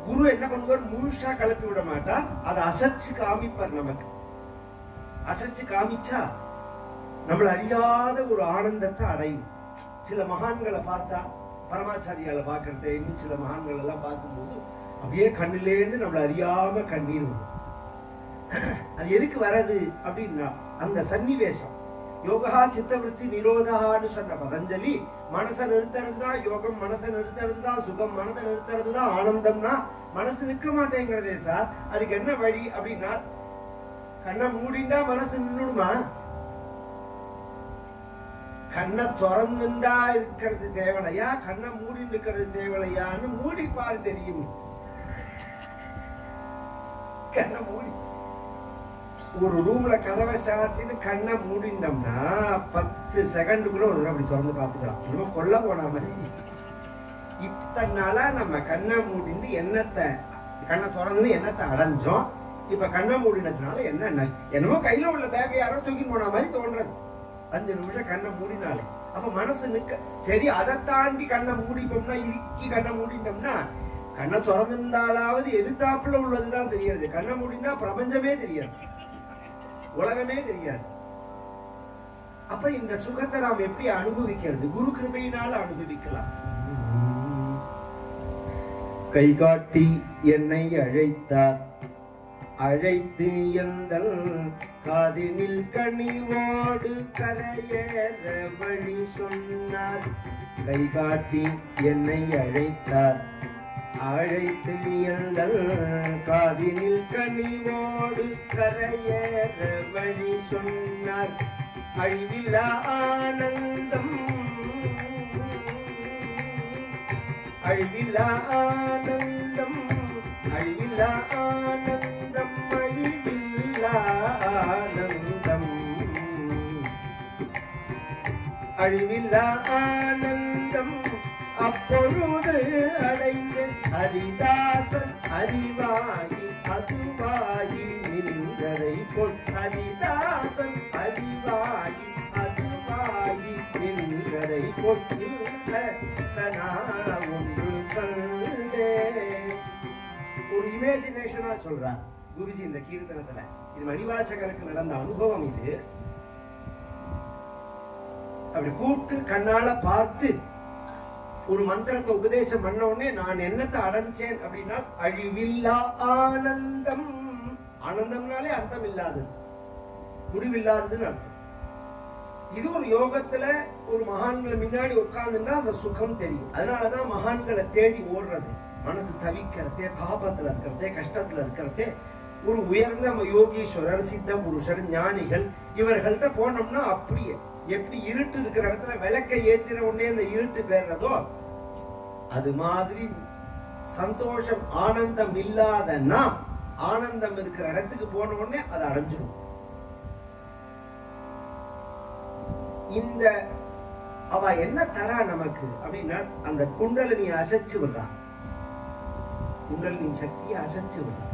குரு என்ன பண்ணுவார், முழுசா கலப்பி விட மாட்டார், அதை அசைச்சு காமிப்பார். நமக்கு அசைச்சு காமிச்சா நம்மள அறியாத ஒரு ஆனந்தத்தை அடையும். சில மகான்களை பார்த்தா, பரமாச்சாரியால பாக்குறத, இன்னும் சில மகான்கள் எல்லாம் பார்க்கும்போது அப்படியே கண்ணிலேருந்து நம்மள அறியாம கண்ணீர் வரும். அது எதுக்கு வர்றது அப்படின்னா, அந்த சன்னிவேசம். யோகா சித்தவருத்தி நிரோதான்னு சொன்ன பதஞ்சலி, மனசை நிறுத்துறதுதான் யோகம், மனசை நிறுத்துறதுதான் சுகம், மனசை நிறுத்துறதுதான் ஆனந்தம்னா மனசு நிற்க மாட்டேங்கிறதே சார், அதுக்கு என்ன வழி அப்படின்னா, கண்ணை மூடிண்டா மனசு நின்றுடுமா? கண்ணை திறந்துண்டா இருக்கிறது தேவலையா, கண்ணை மூடி இருக்கிறது தேவலையான்னு மூடிப்பாரு தெரியும். கண்ணை மூடி ஒரு ரூம்ல கதவை சாத்தின்னு கண்ணை மூடிண்டோம்னா 10 செகண்டுக்குள்ள ஒரு தடவை அப்படி திறந்து பார்த்துக்கலாம். நம்ம கொல்ல போன மாதிரி. இத்தனை நாளா நம்ம கண்ணை மூடிண்டு எண்ணத்தை, கண்ணை திறந்து எண்ணத்தை அடைஞ்சோம். இப்ப கண்ணை மூடினதுனால என்ன, என்னமோ கையில உள்ள பேக்கை யாரோ தூக்கி போன மாதிரி தோன்றது. 5 நிமிஷம் கண்ணை மூடினாலே அப்ப மனசு நிற்க. சரி, அதை தாண்டி கண்ணை மூடிப்போம்னா, இறுக்கி கண்ணை மூடிட்டோம்னா, கண்ணை திறந்திருந்தாலாவது எதிர்த்தாப்புல உள்ளதுதான் தெரியாது. கண்ணை மூடினா பிரபஞ்சமே தெரியாது, உலகமே தெரியாது. அப்ப இந்த சுகத்தை நாம் எப்படி அனுபவிக்கிறது? குரு கிருபையினால அனுபவிக்கலாம். கை காட்டி என்னை அழைத்தார், அழைத்து எந்தல் காதினில் கனிவோடு கரையேற வழி சொன்னார். கை காட்டி என்னை அழைத்தார், அழைத்து எந்தல் காதினில் கனிவோடு கரையேற வழி சொன்னார். அழிவில்லா ஆனந்தம், அழிவில்லா ஆனந்தம், அழிவில்லா ஆனந்தம், அழிவில்லா ஆனந்தம், அழிவில்லா ஆனந்தம் அப்பொழுது அடைந்து ஹரிதாசன் அறிவாகி அதுவாகி நின்றதை போல், ஹரிதாசன் அறிவாகி அதுவாகி நின்றதை போல் ஒன்று கண்டே. ஒரு இமேஜினேஷனா சொல்றார் குருஜி இந்த கீர்த்தனத்துல. இது மணிவாசகருக்கு நடந்த அனுபவம். இது அப்படி கூப்பிட்டு கண்ணால பார்த்து ஒரு மந்திரத்தை உபதேசம் பண்ண உடனே நான் என்னத்தை அடைஞ்சேன் அப்படின்னா, அழிவில்லா ஆனந்தம். ஆனந்தம்னாலே அர்த்தம் இல்லாதது, முடிவில்லாததுன்னு அர்த்தம். இது ஒரு யோகத்துல ஒரு மகான்களை முன்னாடி உட்கார்ந்துன்னா அந்த சுகம் தெரியும். அதனாலதான் மகான்களை தேடி ஓடுறது. மனசு தவிக்கிறதே, தாபத்துல இருக்கிறதே, கஷ்டத்துல இருக்கிறதே, ஒரு உயர்ந்த யோகீஸ்வரர், சித்த புருஷர், ஞானிகள், இவர்கள்ட்ட போனோம்னா அப்படியே எப்படி இருட்டு இருக்கிற இடத்துல விளக்கை ஏத்தின உடனே அந்த இருட்டு பெறதோ அது மாதிரி சந்தோஷம், ஆனந்தம் இல்லாத நாம் ஆனந்தம் இருக்கிற இடத்துக்கு போன உடனே அதை அடைஞ்சிடும். இந்த அவ என்ன தரா நமக்கு அப்படின்னா, அந்த குண்டலினி அசைச்சு விடுறான், குண்டலினி சக்தியை அசைச்சு விடுறான்.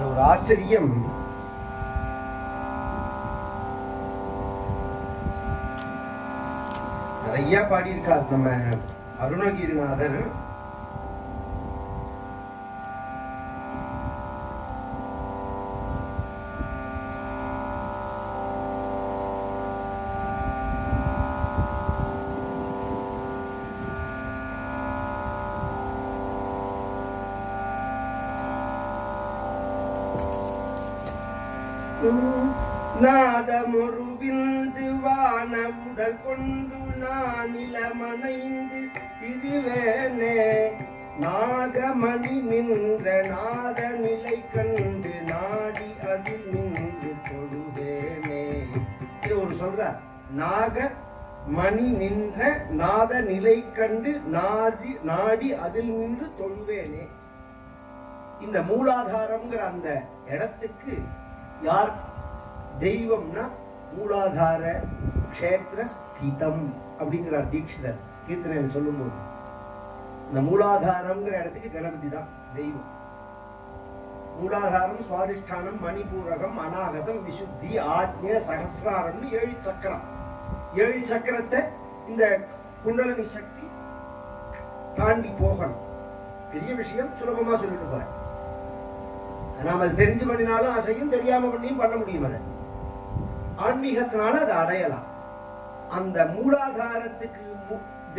ஒரு ஆச்சரியம், நிறைய பாடியிருக்கார் நம்ம அருணகிரிநாதர். நாதமொரு விந்து வான உடல் கொண்டு நான் இளமணைந்து திரிவேனே, நாகமணி நின்ற நாத நிலை கண்டு நாடி அதில் நின்று தொழுவேனே. இது ஒரு சொல்றார், நாகமணி நின்ற நாத நிலை கண்டு நாடி அதில் நின்று தொழுவேனே. இந்த மூலாதாரம்ங்கிற அந்த இடத்துக்கு யார் தெய்வம்னா, மூலாதார க்ஷேத்திர ஸ்திதம் அப்படிங்கிறார் தீட்சிதர் கீர்த்தனை சொல்லும் போது. இந்த மூலாதாரம்ங்கிற இடத்துக்கு கணபதி தான் தெய்வம். மூலாதாரம், சுவாதிஷ்டானம், மணிபூரகம், அநாகதம், விசுத்தி, ஆக்ஞ, சகசிராரம்னு 7 சக்கரம். 7 சக்கரத்தை இந்த குண்டலினி சக்தி தாண்டி போகணும். பெரிய விஷயம், சுலபமா சொல்லிட்டு போறேன். நாம அது தெரிஞ்சு பண்ணினாலும் அசையும், தெரியாம பண்ணியும் பண்ண முடியும். அதை ஆன்மீகத்தினால அதை அடையலாம். அந்த மூலாதாரத்துக்கு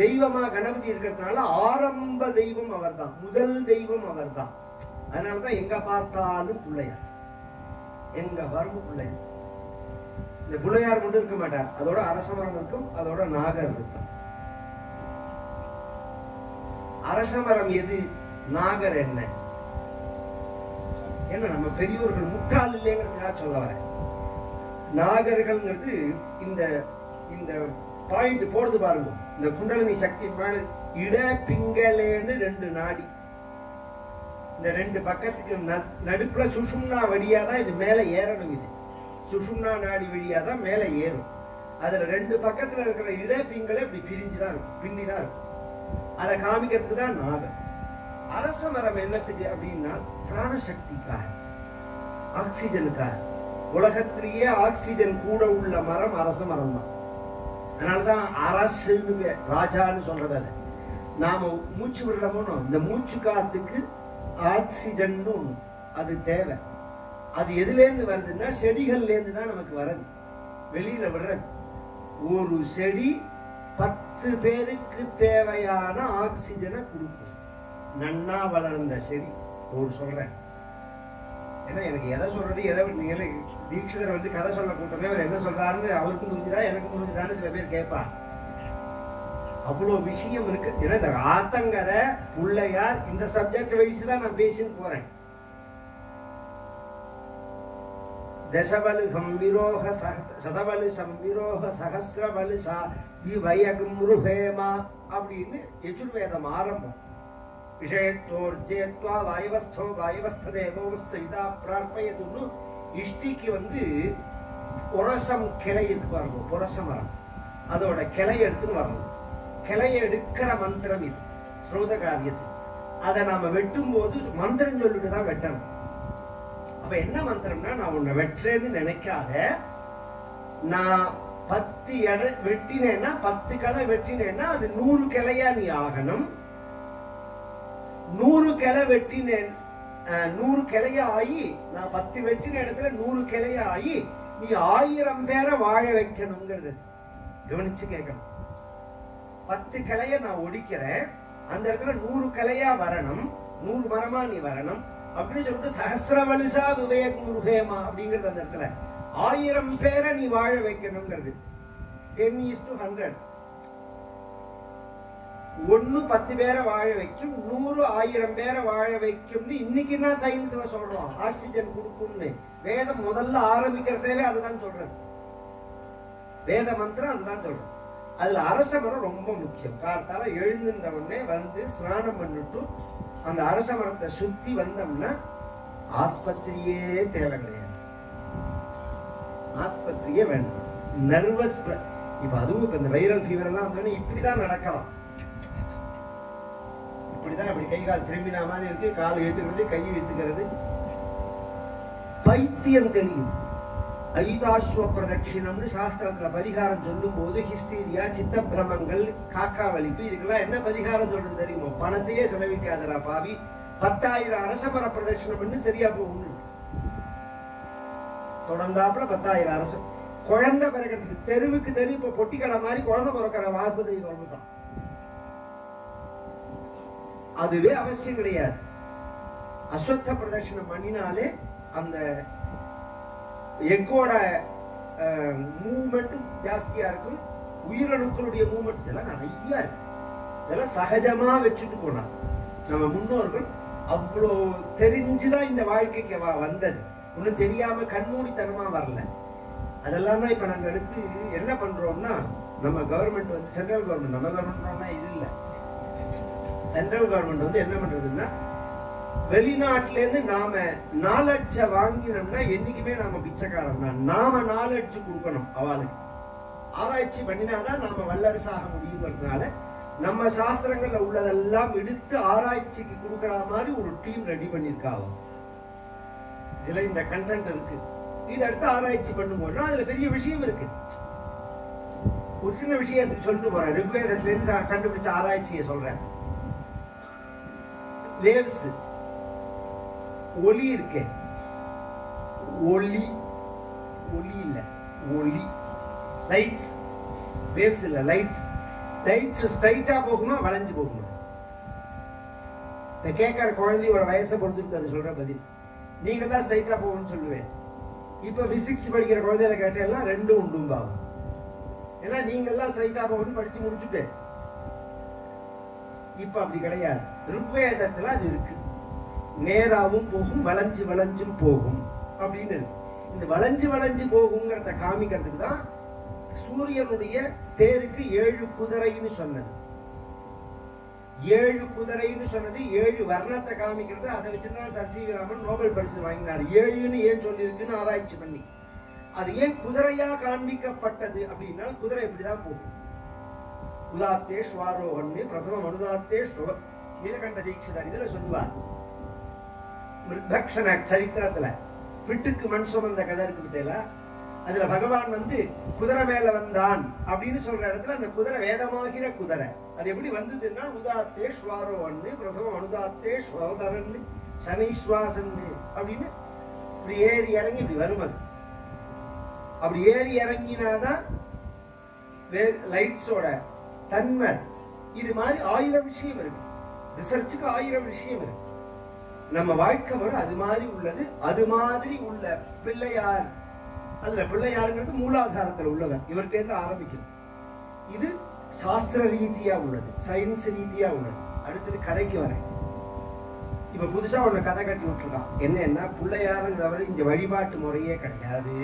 தெய்வமா கணபதி இருக்கிறதுனால ஆரம்ப தெய்வம் அவர் தான், முதல் தெய்வம் அவர் தான். அதனாலதான் எங்க பார்த்தாலும் பிள்ளையார், எங்க வரம்பு பிள்ளையார். இந்த பிள்ளையார் மட்டும் இருக்க மாட்டார், அதோட அரசமரம் இருக்கும், அதோட நாகர் இருக்கும். அரசமரம் எது, நாகர் என்ன? என்ன நம்ம பெரியோர்கள் முட்டாள் இல்லைங்கிறதுக்காக சொல்ல வரேன். நாகர்கள்ங்கிறது இந்த இந்த பாயிண்ட் போடுது பாருங்க. இந்த குண்டலினி சக்தி மேல இட பிங்களேன்னு 2 நாடி, இந்த 2 பக்கத்துக்கு நடுப்புல சுஷும்னா வழியாதான் இது மேல ஏறணும். இது சுஷும்னா நாடி வழியாதான் மேல ஏறும். அதுல 2 பக்கத்துல இருக்கிற இட பிங்களை இப்படி பிரிஞ்சுதான் இருக்கும், பின்னிதான் இருக்கும். அதை காமிக்கிறதுக்கு தான் நாகர். அரச மரம் என்னத்துக்கு அப்படின்னா பிராணசக்திக்காக, ஆக்சிஜனுக்காக. உலகத்திலேயே ஆக்சிஜன் கூட உள்ள மரம் அரச மரம் தான். அதனாலதான் அரசுன்னு ராஜான்னு சொல்றது. நாம மூச்சு விடுறோமோ, இந்த மூச்சு காத்துக்கு ஆக்சிஜன் அது தேவை. அது எதுல இருந்து வருதுன்னா செடிகள்ல இருந்து தான் நமக்கு வருது, வெளியில விடுறது. ஒரு செடி 10 பேருக்கு தேவையான ஆக்சிஜனை கொடுக்கும். நன்னா வளர்ந்த செடி ஒரு சொல்றேன். ஏன்னா எனக்கு எதை சொல்றது, எதை நீங்களே தீட்சிதர் வந்து கதை சொல்ல கூட்டமே அவர் என்ன சொல்றாருன்னு அவருக்கும் புரிஞ்சுதா எனக்கும் புரிஞ்சுதான்னு சில பேர் கேட்பார். அவ்வளவு விஷயம் இருக்கு. ஏன்னா இந்த ஆத்தங்கரை பிள்ளையார் இந்த சப்ஜெக்ட் வயசுதான் நான் பேசின்னு போறேன். தசவலு கம்பிரோக சதவலு சம்பிரோக சகசிரவலு வயகும் ருஹேமா அப்படின்னு யஜுர்வேதம் ஆரம்பம். விஷயத்தோர்ஜேத்வா வாயுவஸ்தோ வாயுவஸ்ததேவோ சவிதா பிரார்ப்பயதுன்னு இஷ்டிக்கு வந்து புரசம் கிளை இருக்கு பாருங்க, புரச மரம், அதோட கிளை எடுத்துன்னு வரணும். கிளையை எடுக்கிற மந்திரம் இது ஸ்ரோத காரியத்து. அதை நாம வெட்டும் போது மந்திரம் சொல்லிட்டு தான் வெட்டணும். அப்ப என்ன மந்திரம்னா, நான் உன்னை வெட்டுறேன்னு நினைக்காத, நான் 10 இட வெட்டினேன்னா 10 கிளை வெட்டினேன்னா அது 100 கிளையா நீ ஆகணும். 100 கிளை வெட்டினேன், 100 கிளையா ஆகி, நான் 10 வெட்டின இடத்துல 100 கிளையா ஆகி நீ 1000 பேரை வாழ வைக்கணுங்கிறது கவனிச்சு கேட்கணும். 10 கிளைய நான் ஒடிக்கிறேன், அந்த இடத்துல 100 கிளையா வரணும், 100 மரமா நீ வரணும் அப்படின்னு சொல்லிட்டு சஹஸ்ரவலுஷா விவேகம் ருஹேமா அப்படிங்கிறது அந்த இடத்துல 1000 பேரை நீ வாழ வைக்கணுங்கிறது. 10:100. 1 10 பேரை வாழ வைக்கும், 100 1000 பேரை வாழ வைக்கும்னு இன்னைக்கு நான் சயின்ஸ்ல சொல்றோம். ஆக்சிஜன் கொடுக்கும்னு வேதம் முதல்ல ஆரம்பிக்கிறதே அதுதான் சொல்றது. வேத மந்திரம் அதுதான் சொல்றது. அதுல அரச மரம் ரொம்ப முக்கியம். கார்த்தால எழுந்துன்ற உடனே வந்து ஸ்நானம் பண்ணிட்டு அந்த அரச மரத்தை சுத்தி வந்தோம்னா ஆஸ்பத்திரியே தேவை கிடையாது, ஆஸ்பத்திரியே வேண்டாம். நர்வஸ் இப்ப அதுவும் இப்ப இந்த வைரல் ஃபீவர் எல்லாம் வந்தோடனே இப்படிதான் நடக்கலாம். இப்படிதான் இப்படி கை கால் திரும்பினா மாதிரி இருக்கு, கால் இழுத்துக்கிறது, கை இழுத்துக்கிறது. பைத்தியம் தெரியும். ஐதாஸ்வ பிரதட்சிணம்னு சாஸ்திரத்துல பரிகாரம் சொல்லும் போது ஹிஸ்டீரியா, சித்த பிரமங்கள், காக்கா வலிப்பு, இதுக்கெல்லாம் என்ன பரிகாரம் சொல்றது தெரியுமோ? பணத்தையே செலவிக்காதரா பாவி, 10,000 அரசமர பிரதட்சிணம் பண்ணி சரியா போகும். தொடர்ந்தாப்புல 10,000 அரசம். குழந்தை பிறகு தெருவுக்கு தெரு இப்ப பொட்டி கடை மாதிரி குழந்தை பிறக்கிற ஆஸ்பத்திரி தொடர்ந்துட்டான். அதுவே அவசியம் கிடையாது. அஸ்வத்த பிரதட்சிணம் பண்ணினாலே அந்த எக்கோட மூவ்மெண்ட்டும் ஜாஸ்தியா இருக்கும், உயிரணுக்களுடைய மூவ்மெண்ட் இதெல்லாம் நிறைய இருக்கு. இதெல்லாம் சகஜமா வச்சுட்டு போனா நம்ம முன்னோர்கள் அவ்வளோ தெரிஞ்சுதான் இந்த வாழ்க்கைக்கு வந்தது. ஒன்னும் தெரியாம கண்மூடித்தனமா வரல. அதெல்லாம் தான் இப்ப நாங்க எடுத்து என்ன பண்றோம்னா, நம்ம கவர்மெண்ட் வந்து சென்ட்ரல் கவர்மெண்ட், நம்ம கவர்மெண்ட்னா இது இல்லை, சென்ட்ரல் கவர்மெண்ட் வந்து என்ன பண்றதுன்னா, வெளிநாட்டுல இருந்து நாம நாலட்ச வாங்கினோம்னா என்னைக்குமே நாம பிச்சைக்காரன் தான். நாம நாலட்சு கொடுக்கணும் அவளுக்கு. ஆராய்ச்சி பண்ணினாதான் நாம வல்லரசாக முடியுங்கிறதுனால நம்ம சாஸ்திரங்கள்ல உள்ளதெல்லாம் எடுத்து ஆராய்ச்சிக்கு கொடுக்கற மாதிரி ஒரு டீம் ரெடி பண்ணிருக்காங்க. இதுல இந்த கண்டென்ட் இருக்கு, இதை எடுத்து ஆராய்ச்சி பண்ணும்போது அதுல பெரிய விஷயம் இருக்கு. ஒரு சின்ன விஷயத்துக்கு சொல்லிட்டு போறேன். ரிக்வேதத்துல கண்டுபிடிச்ச ஆராய்ச்சியை சொல்றேன். வேவ்ஸ், ஒலி இருக்கு, ஒலி, ஒலி இல்ல ஒலி, லைட்ஸ், வேவ்ஸ் இல்ல லைட்ஸ். லைட்ஸ் ஸ்ட்ரைட்டா போகுமா வளைஞ்சு போகுமா? கேட்கற குழந்தையோட வயசை பொறுத்து அது சொல்ற பதில். நீங்க தான் ஸ்ட்ரைட்டா போகும்னு சொல்லுவேன். இப்ப பிசிக்ஸ் படிக்கிற குழந்தையில கேட்டெல்லாம் ரெண்டும் உண்டும்பாகும். ஏன்னா நீங்க எல்லாம் ஸ்ட்ரைட்டா போகணும்னு படிச்சு முடிச்சுட்டு. இப்ப அப்படி கிடையாது. ருக்வேதத்துல அது இருக்கு. நேராவும் போகும், வளைஞ்சு வளைஞ்சும் போகும் அப்படின்னு. இந்த வளைஞ்சு வளைஞ்சு போகுங்கிறத காமிக்கிறதுக்கு தான் சூரியனுடைய தேருக்கு 7 குதிரைன்னு சொன்னது. 7 குதிரைன்னு சொன்னது 7 வர்ணத்தை காமிக்கிறது. அதை வச்சுதான் sir C V Raman Nobel பரிசு வாங்கினார். 7ன்னு ஏன் சொல்லி இருக்குன்னு ஆராய்ச்சி பண்ணி. அது ஏன் குதிரையா காண்பிக்கப்பட்டது அப்படின்னா, குதிரை இப்படிதான் போகும். உதாத்தே ஸ்வாரோகன்னு பிரசவம் அனுதாத்தே நீலகண்ட தீட்சிதர் இதுல சொல்லுவார். மிருத்பக்ஷண சரித்திரத்துல பிட்டுக்கு மண் சுமந்த கதை இருக்கு பத்தியில. அதுல பகவான் வந்து குதிரை மேல வந்தான் அப்படின்னு சொல்ற இடத்துல அந்த குதிரை வேதமாகிற குதிரை. அது எப்படி வந்ததுன்னா உதாத்தே ஸ்வாரோகன்னு பிரசவம் அனுதாத்தே ஸ்வோதரன்னு சனீஸ்வாசன்னு அப்படின்னு இப்படி ஏறி இறங்கி இப்படி வரும். அது அப்படி ஏறி இறங்கினாதான் லைட்ஸோட தன்மை. இது மாதிரி 1000 விஷயம் இருக்கு. ரிசர்ச்சுக்கு 1000 விஷயம் இருக்கு. நம்ம வாழ்க்கை வரும் அது மாதிரி உள்ளது. அது மாதிரி உள்ள பிள்ளையார், அதுல பிள்ளையாருங்கிறது மூலாதாரத்துல உள்ளவர். இவர்கிட்ட இருந்து ஆரம்பிக்கும். இது சாஸ்திர ரீதியா உள்ளது, சயின்ஸ் ரீதியா உள்ளது. அடுத்தது கதைக்கு வரேன். இப்ப புதுசா ஒண்ணு கதை கட்டி விட்டுருக்கான். என்னன்னா, பிள்ளையாருங்கிறவர் இங்க வழிபாட்டு முறையே கிடையாது.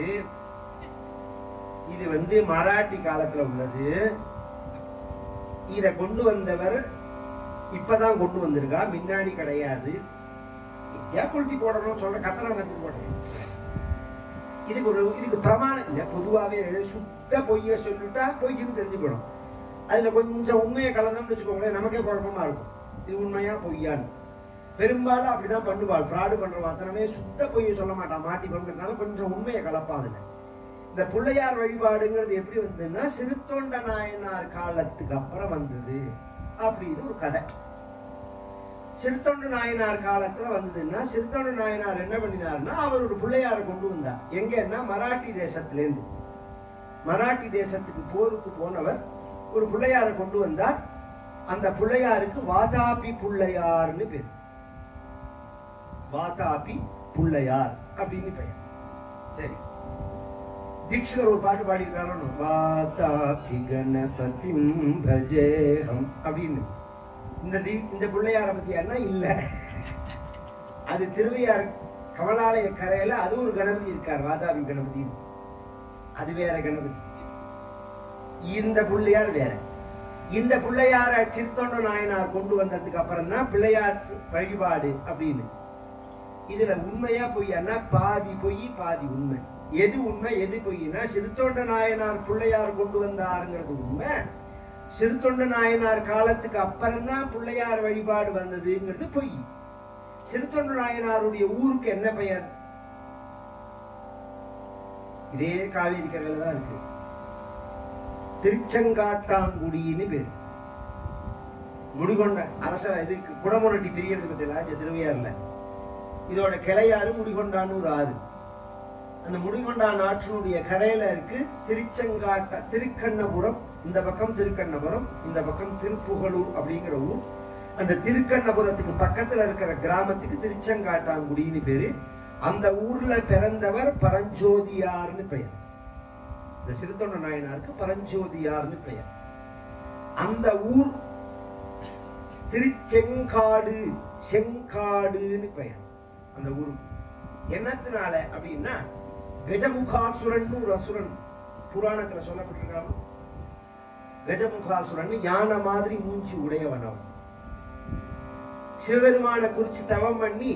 இது வந்து மராட்டி காலத்துல உள்ளது. இத கொண்டு வந்தவர் இப்பதான் கொண்டு வந்திருக்கா, முன்னாடி கிடையாது. கொளுத்தி போடணும் சொல்ற கத்தனை கத்தி போடுறேன். இதுக்கு பிரமாணம் இல்ல. பொதுவாவே சுத்த பொய்ய சொல்லிட்டா பொய்க்குன்னு தெரிஞ்சு போடும். அதுல கொஞ்சம் உண்மையை கலந்தோம்னு வச்சுக்கோங்களேன், நமக்கே குழப்பமா இருக்கும். இது உண்மையா பொய்யான்னு. பெரும்பாலும் அப்படிதான் பண்ணுவாள். ஃப்ராடு பண்றவன் அத்தனமே சுத்த பொய்ய சொல்ல மாட்டான். மாட்டி பண்றதுனால கொஞ்சம் உண்மையை கலப்பாதுல. இந்த பிள்ளையார் வழிபாடுங்கிறது எப்படி வந்ததுன்னா, சிறுத்தொண்ட நாயனார் காலத்துக்கு அப்புறம் வந்தது அப்படின்னு ஒரு கதை. சிறுத்தொண்ட நாயனார் காலத்துல வந்ததுன்னா, சிறுத்தொண்ட நாயனார் என்ன பண்ணினார்னா, அவர் ஒரு பிள்ளையாரை கொண்டு வந்தார். எங்கன்னா மராட்டி தேசத்திலேருந்து. மராட்டி தேசத்துக்கு போருக்கு போனவர் ஒரு பிள்ளையாரை கொண்டு வந்தார். அந்த பிள்ளையாருக்கு வாதாபி பிள்ளையார்னு பேர். வாதாபி பிள்ளையார் அப்படின்னு பெயர். சரி, தீட்சிதர் ஒரு பாட்டு பாடியிருக்காரு, வாதாபி கணபதிம் பஜேஹம் அப்படின்னு. இந்த பிள்ளையார பத்தி என்ன இல்ல, அது திருவையார் கமலாலய கரையில அது ஒரு கணபதி இருக்கார், வாதாபி கணபதி. அது வேற கணபதி. இந்த பிள்ளையார் வேற. இந்த பிள்ளையார சிறுத்தொண்ட நாயனார் கொண்டு வந்ததுக்கு அப்புறம் தான் பிள்ளையார் வழிபாடு அப்படின்னு. இதுல உண்மையா பொய்யான்னா பாதி பொய் பாதி உண்மை. எது உண்மை எது பொய்னா, சிறுத்தொண்ட நாயனார் பிள்ளையார் கொண்டு வந்தாருங்கிறது உண்மை. சிறுத்தொண்ட நாயனார் காலத்துக்கு அப்புறம் தான் பிள்ளையார் வழிபாடு வந்ததுங்கிறது பொய். சிறுத்தொண்ட நாயனாருடைய ஊருக்கு என்ன பெயர்? இதே காவேரி கரையில தான் இருக்கு. திருச்செங்காட்டாங்குடின்னு பேரு. முடிகொண்ட அரச இது குடமுரட்டி பிரியறது பத்தியா திருவையாறுல. இதோட கிளையாறு முடிகொண்டான்னு ஒரு ஆறு. அந்த முடிகொண்டான் ஆற்றினுடைய கரையில இருக்கு திருக்கண்ணபுரம். இந்த பக்கம் திருக்கண்ணபுரம், இந்த பக்கம் திருப்புகலூர் அப்படிங்கிற ஊர். அந்த திருக்கண்ணபுரத்துக்கு பக்கத்துல இருக்கிற கிராமத்துக்கு திருச்செங்காட்டாங்குடின்னு பேரு. அந்த ஊர்ல பிறந்தவர் பரஞ்சோதியார்னு பெயர். இந்த சிறுத்தொண்ட நாயனாருக்கு பரஞ்சோதியார்னு பெயர். அந்த ஊர் திருச்செங்காடு, செங்காடுன்னு பெயர் அந்த ஊர். என்னத்தினால அப்படின்னா, கஜமுகாசுரன் ஒரு அசுரன் புராணத்துல சொல்லப்பட்டிருக்காங்க. கஜமுகாசுரன் யானை மாதிரி மூஞ்சி உடையவன். சிவபெருமான குறிச்சு தவம் பண்ணி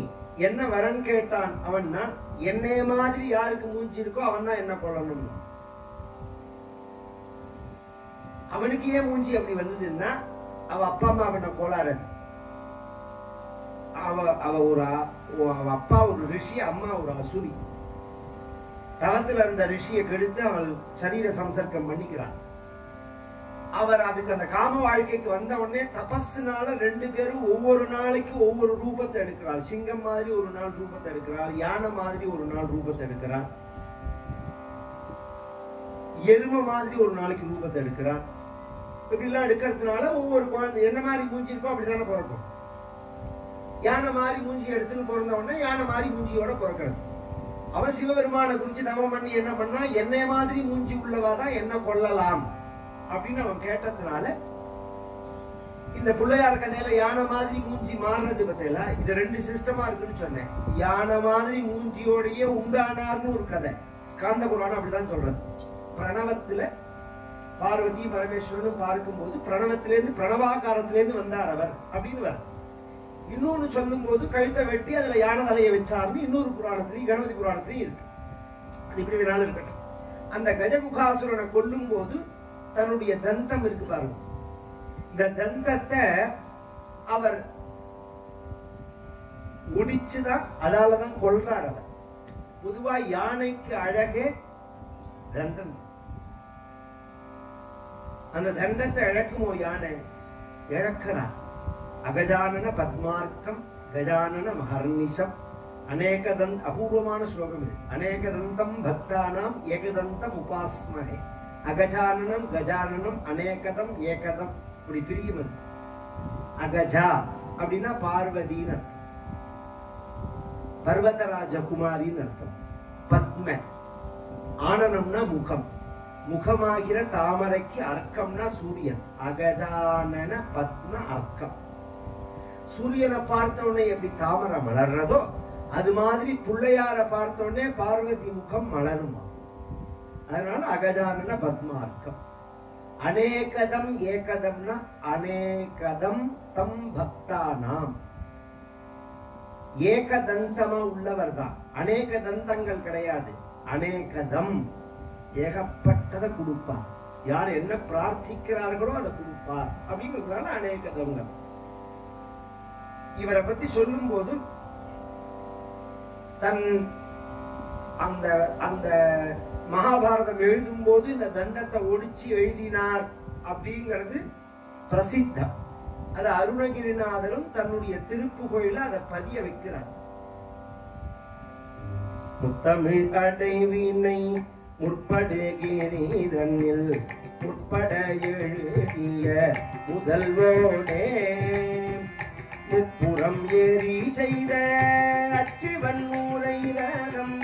என்ன வரன் கேட்டான். அவன்னா, என்னைய மாதிரி யாருக்கு மூஞ்சி இருக்கோ அவன் தான் என்ன கொள்ளணும். அவனுக்கு ஏன் மூஞ்சி அப்படி வந்ததுன்னா, அவ அப்பா அம்மா அவன கோளாறு. அவ அப்பா ஒரு ரிஷி, அம்மா ஒரு அசுரி. தவத்துல இருந்த ரிஷியை கெடுத்து அவள் சரீர சம்சர்க்கம் பண்ணிக்கிறான். அவர் அதுக்கு அந்த காம வாழ்க்கைக்கு வந்த உடனே தபஸ்னால 2 பேரும் ஒவ்வொரு நாளைக்கு ஒவ்வொரு ரூபத்தை எடுக்கிறாள். சிங்கம் மாதிரி ஒரு நாள் ரூபத்தை எடுக்கிறாள், யானை மாதிரி ஒரு நாள் ரூபத்தை எடுக்கிறாள், எருமை மாதிரி ஒரு நாளைக்கு ரூபத்தை எடுக்கிறாள். இப்படி எல்லாம் எடுக்கிறதுனால ஒவ்வொரு குழந்தை என்ன மாதிரி மூஞ்சி இருக்கோ அப்படித்தானே பிறக்கும். யானை மாதிரி மூஞ்சி எடுத்துன்னு பிறந்த உடனே யானை மாதிரி மூஞ்சியோட பிறக்கிறது. அவன் சிவபெருமானை குறிச்சு தவம் பண்ணி என்ன பண்ணா, என்னை மாதிரி மூஞ்சி உள்ளவாதான் என்ன கொள்ளலாம் அப்படின்னு அவன் கேட்டதுனால இந்த பிள்ளையார் கதையில யானை மாதிரி மூஞ்சி மாறுறது பத்தில இது 2 சிஸ்டமா இருக்குன்னு சொன்னேன். யானை மாதிரி மூஞ்சியோடையே உண்டானார்னு ஒரு கதை ஸ்காந்த புராணம் அப்படிதான் சொல்றது. பிரணவத்துல பார்வதி பரமேஸ்வரனும் பார்க்கும்போது பிரணவத்திலேருந்து பிரணவாகாரத்திலேருந்து வந்தார் அவர் அப்படின்னு வர. இன்னொன்னு சொல்லும் போது கழுத்தை வெட்டி அதுல யானை தலையை வச்சாருன்னு இன்னொரு புராணத்திலையும் கணபதி புராணத்திலையும் இருக்கு. அது இப்படி வேணாலும் இருக்கட்டும். அந்த கஜமுகாசுரனை கொல்லும் போது தன்னுடைய தந்தம் இருக்கு பாருங்க, இந்த தந்தத்தை அவர் ஒடிச்சுதான் அதாலதான் கொல்றார். அவர் பொதுவா யானைக்கு அழகே தந்தம். அந்த தந்தத்தை இழக்குமோ யானை, இழக்கிறார். அகஜானன பத்மார்க்கம் கஜானன மஹர்நிஷம் அநேகதந்த் அபூர்வமான ஸ்லோகம் இது. அநேகதந்தம் பக்தானாம் ஏகதந்தம் உபாஸ்மஹே. அகஜானனம் கஜானனம் அநேகதம் ஏகதம் இப்படி பிரியும். அகஜா அப்படின்னா பார்வதின்னு அர்த்தம், பர்வதராஜகுமாரின்னு அர்த்தம். பத்ம ஆனனம்னா முகம், முகமாகிற தாமரைக்கு அர்க்கம்னா சூரியன். அகஜானன பத்ம அர்க்கம். சூரியனை பார்த்தோடனே எப்படி தாமரை மலர்றதோ அது மாதிரி பிள்ளையார பார்த்தோடனே பார்வதி முகம் மலருமா. அதனால அகஜானன பத்மார்க்கம். அநேகதம் ஏகதம்னா அநேகதம் தம் பக்தானாம். ஏகதந்தமா உள்ளவர் தான், அநேக தந்தங்கள் கிடையாது. அநேகதம் ஏகப்பட்டதை கொடுப்பார். யார் என்ன பிரார்த்திக்கிறார்களோ அதை கொடுப்பார் அப்படிங்கிறதுனால அநேகதம். இவரை பத்தி சொல்லும் போது தன் அந்த அந்த மகாபாரதம் எழுதும் போது இந்த தந்தத்தை ஒடிச்சு எழுதினார் அப்படிங்கிறது பிரசித்தம். அது அருணகிரிநாதரும் தன்னுடைய திருப்புகழில அதை பதிய வைக்கிறார். முத்தமிழ் அடைவினை முற்படுகிறீதனில் முற்பட எழுதிய முதல்வோனே முப்புறம் ஏறி செய்த அச்சிவன் ஊரை ரதம்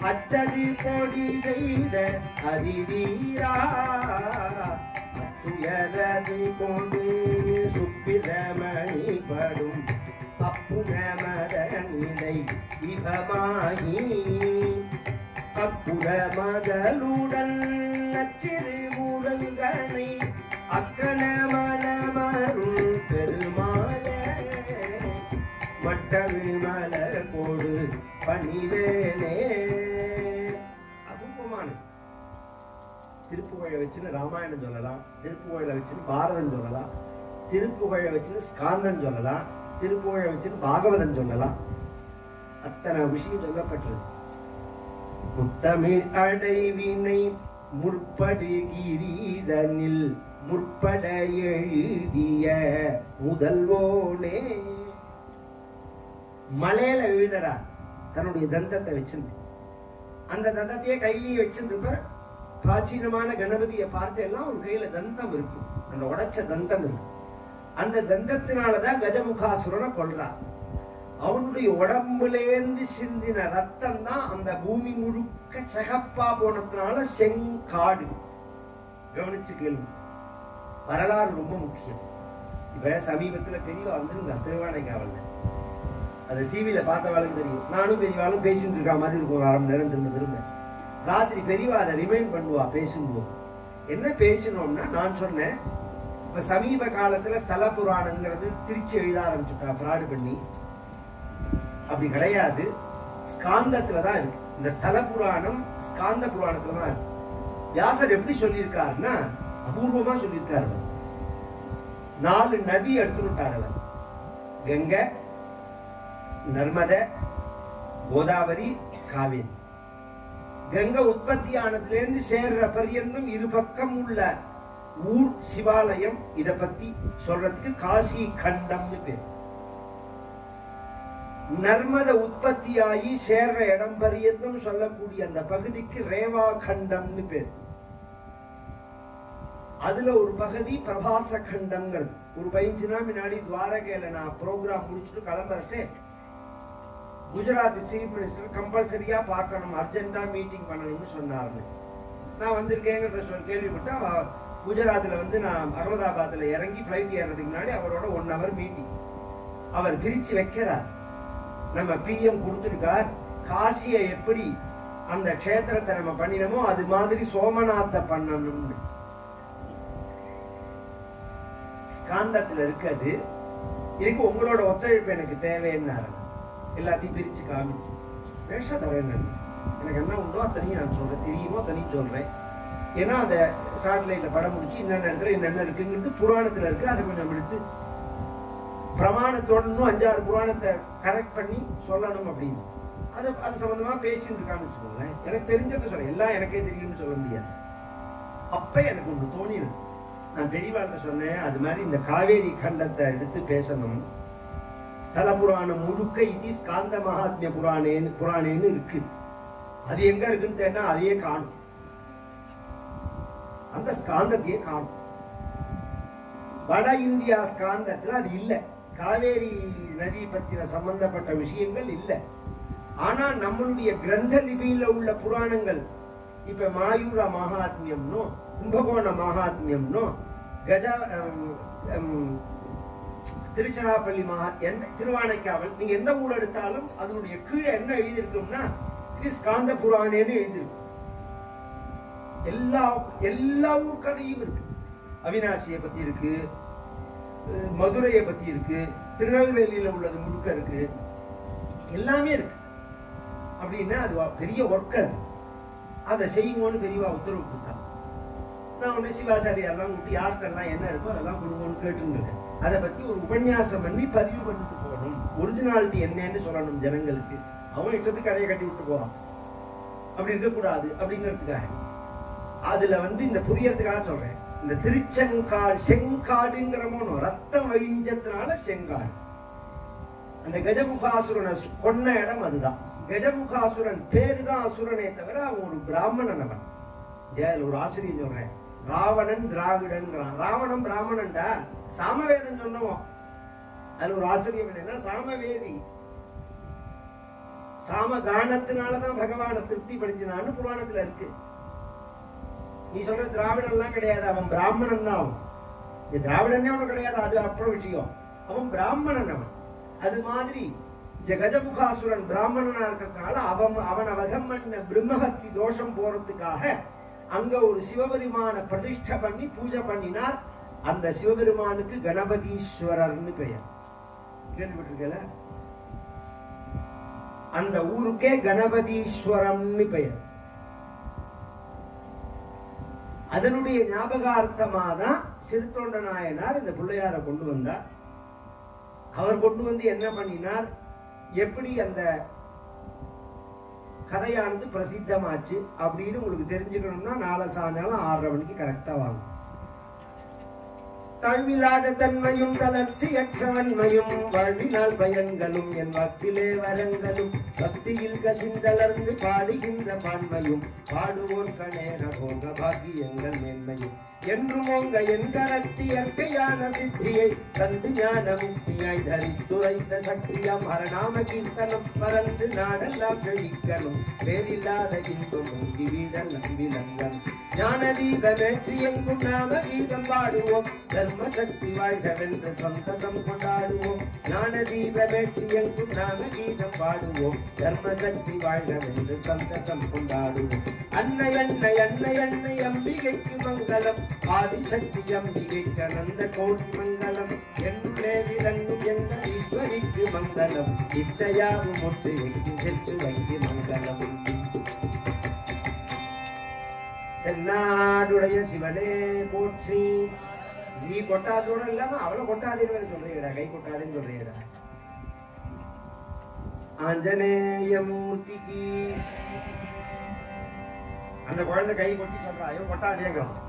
அச்சதி பொடி செய்த அதிதீரா அத்துயரது கொண்டு சுப்பிரமணி படும் அப்புன மதனிடை இபமாகி அப்புற மகளுடன் அச்சிறு முருகனை அக்கண மனமருள் பெருமாள மட்டமிழ் மலர் கோடு பணிவேனே. அபூர்வமான திருப்புகழை வச்சுன்னு ராமாயணம் சொல்லலாம், திருப்புகழை வச்சுன்னு பாரதம் சொல்லலாம், திருப்புகழை வச்சுன்னு ஸ்காந்தம் சொல்லலாம், திருப்புகழை வச்சுன்னு பாகவதம் சொல்லலாம். அத்தனை விஷயம் சொல்லப்பட்டது. முத்தமிழ் அடைவினை முற்படுகிறீதனில் முற்பட எழுதிய முதல்வோனே. மலையில எழுதுறார் தன்னுடைய தந்தத்தை வச்சிருந்து. அந்த தந்தத்தையே கையிலேயே வச்சிருந்திருப்பார். பிராச்சீனமான கணபதியை பார்த்து எல்லாம் ஒரு கையில தந்தம் இருக்கும், அந்த உடைச்ச தந்தம் இருக்கு. அந்த தந்தத்தினாலதான் கஜமுகாசுரனை கொல்றார். அவனுடைய உடம்புலேந்து சிந்தின ரத்தம் தான் அந்த பூமி முழுக்க சகப்பா போனதுனால செங்காடு. கவனிச்சு கேள்வி, வரலாறு ரொம்ப முக்கியம். இப்ப சமீபத்துல பெரியவா வந்து திருவானைக்காவல்ல அது டிவியில பார்த்தவாளுக்கு தெரியும். நானும் பெரியவாளும் பேசிட்டு இருக்கா மாதிரி இருக்கும் ஒரு 1/2 மணி நேரம் திரும்ப திரும்ப. ராத்திரி பெரியவா அதை ரிமைண்ட் பண்ணுவா பேசும்போது. என்ன பேசணும்னா, நான் சொன்னேன் இப்ப சமீப காலத்துல ஸ்தல புராணங்கிறது திருச்சி எழுத ஆரம்பிச்சுட்டா ஃப்ராடு பண்ணி. அப்படி கிடையாது, ஸ்காந்தத்துலதான் இருக்கு. இந்த ஸ்தல புராணம் ஸ்காந்த புராணத்துலதான் இருக்கு. வியாசர் எப்படி சொல்லியிருக்காருன்னா அபூர்வமா சொல்லியிருக்காரு. 4 நதி எடுத்துட்டார் அவர். கங்கை, நர்மதை, கோதாவரி, காவேரி. கங்கை உற்பத்தி ஆனதுலேருந்து சேர்ற பரியந்தம் இரு பக்கம் உள்ள ஊர் சிவாலயம். இத பத்தி சொல்றதுக்கு காசி கண்டம்னு பேர். நர்மத உற்பத்தியாகி சேர்ற இடம் பரியந்தம் சொல்லக்கூடிய அந்த பகுதிக்கு ரேவா கண்டம்னு பேர். அதுல ஒரு பகுதி பிரபாச கண்டம்ங்கிறது. ஒரு 15 நாள் முன்னாடி துவாரகையில நான் ப்ரோக்ராம் முடிச்சுட்டு கிளம்புறே குஜராத் சீஃப் மினிஸ்டர் கம்பல்சரியா பார்க்கணும், அர்ஜென்டா மீட்டிங் பண்ணணும்னு சொன்னாரு. நான் வந்திருக்கேங்கிறத கேள்விப்பட்டா குஜராத்ல வந்து நான் அகமதாபாத்ல இறங்கி பிளைட் ஏறதுக்கு முன்னாடி அவரோட 1 hour மீட்டிங். அவர் பிரிச்சு வைக்கிறார். நம்ம பிஎம் கொடுத்திருக்கார், காசியை எப்படி அந்த க்ஷேத்திரத்தை நம்ம பண்ணினமோ அது மாதிரி சோமநாத்த பண்ணணும்னு. ஸ்காந்தத்துல இருக்காது. இதுக்கு உங்களோட ஒத்துழைப்பு எனக்கு தேவைன்னாரு. எல்லாத்தையும் பிரிச்சு காமிச்சு வேஷ தரேன். எனக்கு என்ன உண்டோ அத்தனையும் நான் சொல்றேன், தெரியுமோ அத்தனையும் சொல்றேன். ஏன்னா அந்த சேட்டலைட்ல படம் முடிச்சு என்னென்ன இடத்துல என்னென்ன இருக்குங்கிறது புராணத்துல இருக்கு. அதை கொஞ்சம் எடுத்து பிரமாணத்தோட இன்னும் 5-6 புராணத்தை கரெக்ட் பண்ணி சொல்லணும் அப்படின்னு அது சம்பந்தமா பேசிட்டு இருக்கான்னு வச்சுக்கோங்களேன். எனக்கு தெரிஞ்சதை சொல்றேன், எல்லாம் எனக்கே தெரியும்னு சொல்ல முடியாது. அப்ப எனக்கு ஒன்று தோணிடும். நான் பெரியவாழ்த்த சொன்னேன், அது மாதிரி இந்த காவேரி கண்டத்தை எடுத்து பேசணும். ஸ்தல புராணம் முழுக்க இது ஸ்காந்த மகாத்மிய புராணேன்னு இருக்கு. அது எங்க இருக்குன்னு தேடினா அதையே காணும், அந்த ஸ்காந்தத்தையே காணும். வட இந்தியா ஸ்காந்தத்துல அது இல்லை. காவேரி நதி பத்தின சம்பந்தப்பட்ட விஷயங்கள் இல்லை. ஆனா நம்மளுடைய கிரந்த லிபியில உள்ள புராணங்கள், இப்ப மாயூர மகாத்மியம்னோ கும்பகோண மகாத்மியம்னோ திருச்சிராப்பள்ளி திருவானைக்காவல், நீங்க எந்த ஊர் எடுத்தாலும் அதனுடைய கீழே என்ன எழுதியிருக்கும்னா இது ஸ்காந்த புராணேன்னு எழுதியிருக்கும். எல்லா ஊர் கதையும் இருக்கு. அவினாசியை பத்தி இருக்கு, மதுரையை பத்தி இருக்கு, திருநெல்வேலியில உள்ளது முழுக்க இருக்கு, எல்லாமே இருக்கு. அப்படின்னா அது பெரிய ஒர்க்கர். அதை செய்யுங்கன்னு பெரியவா உத்தரவு கொடுத்தா. நான் ஒண்ணு சிவாச்சாரியெல்லாம் விட்டு யார்கிட்டலாம் என்ன இருக்கோ அதெல்லாம் கொடுங்கன்னு கேட்டுருக்கேன். அதை பத்தி ஒரு உபன்யாசம் பண்ணி பதிவு பண்ணிட்டு போகணும். ஒரிஜினாலிட்டி என்னன்னு சொல்லணும் ஜனங்களுக்கு. அவன் இஷ்டத்துக்கு கதையை கட்டி விட்டு போறான், அப்படி இருக்கக்கூடாது அப்படிங்கிறதுக்காக. அதுல வந்து இந்த புரியறதுக்காக சொல்றேன். இந்த திருச்செங்காடு செங்காடுங்கிறமோ ரத்தம் வழிஞ்சதுனால செங்காடு. அந்த கஜமுகாசுரனை கொன்ன இடம் அதுதான். கஜமுகாசுரன் பேருதான் அசுரனே தவிர அவன் ஒரு பிராமணன். அவன் ஒரு ஆசிரியர் சொல்றேன், ராவணன் திராவிடன்கிறான். ராவணன் பிராமணன்டா, சாமவேதம் சொன்னவோம். அதுல ஒரு ஆச்சரியம் என்னன்னா, சாமவேதி சாம கானத்தினாலதான் பகவானை திருப்தி படுத்தினான்னு புராணத்துல இருக்கு. நீ சொல்ற திராவிடன் எல்லாம் கிடையாது, அவன் பிராமணன் தான். அவன் திராவிடனே அவனும் கிடையாது, அது அப்புறம் விஷயம். அவன் பிராமணன். அவன் அது மாதிரி கஜமுகாசுரன் பிராமணனா இருக்கிறதுனால அவனை வதம் பண்ண பிரம்மஹத்தி தோஷம் போறதுக்காக அங்க ஒரு சிவபெருமான பிரதிஷ்டை பண்ணி பூஜை பண்ணினார். அந்த சிவபெருமானுக்கு கணபதீஸ்வரர்னு பெயர். கேள்விப்பட்டிருக்கல? அந்த ஊருக்கே கணபதீஸ்வரம்னு பெயர். அதனுடைய ஞாபகார்த்தமா தான் சிறுத்தொண்ட நாயனார் இந்த பிள்ளையார கொண்டு வந்தார். அவர் கொண்டு வந்து என்ன பண்ணினார், எப்படி அந்த கதையானது பிரசித்தமாச்சு அப்படின்னு உங்களுக்கு தெரிஞ்சுக்கணும்னா நாளை சாயங்காலம் 6:30 மணிக்கு கரெக்டா வாங்க. தாழ்வில்லாத தன்மையும் தளர்ச்சியற்றவன்மையும் வாழ்வினால் பயன்களும் என் வாக்கிலே வரங்களும் பக்தியில் கசிந்தளர்ந்து பாடுகின்ற பான்மையும் பாடுவோர் கணேன போக பாக்கியங்கள் மேன்மையும் என்றும் ஓங்க என் கரத்தி இயற்கையான சித்தியை தந்து ஞான முக்தியாய் தரித்துரைத்த சக்தியாம் ஹரநாம கீர்த்தனம் பறந்து நாடெல்லாம் செழிக்கணும் வேறில்லாத இன்பம் முங்கி வீடல் நம்பிலங்கள் ஞான தீபமேற்றி எங்கும் நாம கீதம் பாடுவோம் தர்ம சக்தி வாழ்கவென்று சந்ததம் கொண்டாடுவோம் ஞான தீபமேற்றி எங்கும் நாம கீதம் பாடுவோம் தர்ம சக்தி வாழ்கவென்று சந்ததம் கொண்டாடுவோம் அன்னை அன்னை அன்னை அன்னை அம்பிகைக்கு மங்களம் ஆதிசக்தி அம்பிகைக்கு அனந்த கோடி மங்களம் என்னுள்ளே விளங்கும் எங்கள் ஈஸ்வரிக்கு மங்களம் இச்சையாவும் ஒற்றைக்கு செச்சுவைக்கு மங்களம் தென்னாடுடைய சிவனே போற்றி. நீ கொட்டாதோட இல்லாம அவளை கொட்டாதேன்னு சொல்றீடா, கை கொட்டாதேன்னு சொல்றீடா. ஆஞ்சநேயமூர்த்திக்கு அந்த குழந்தை கை கொட்டி சொல்றா, இவன் கொட்டாதேங்கிறான்.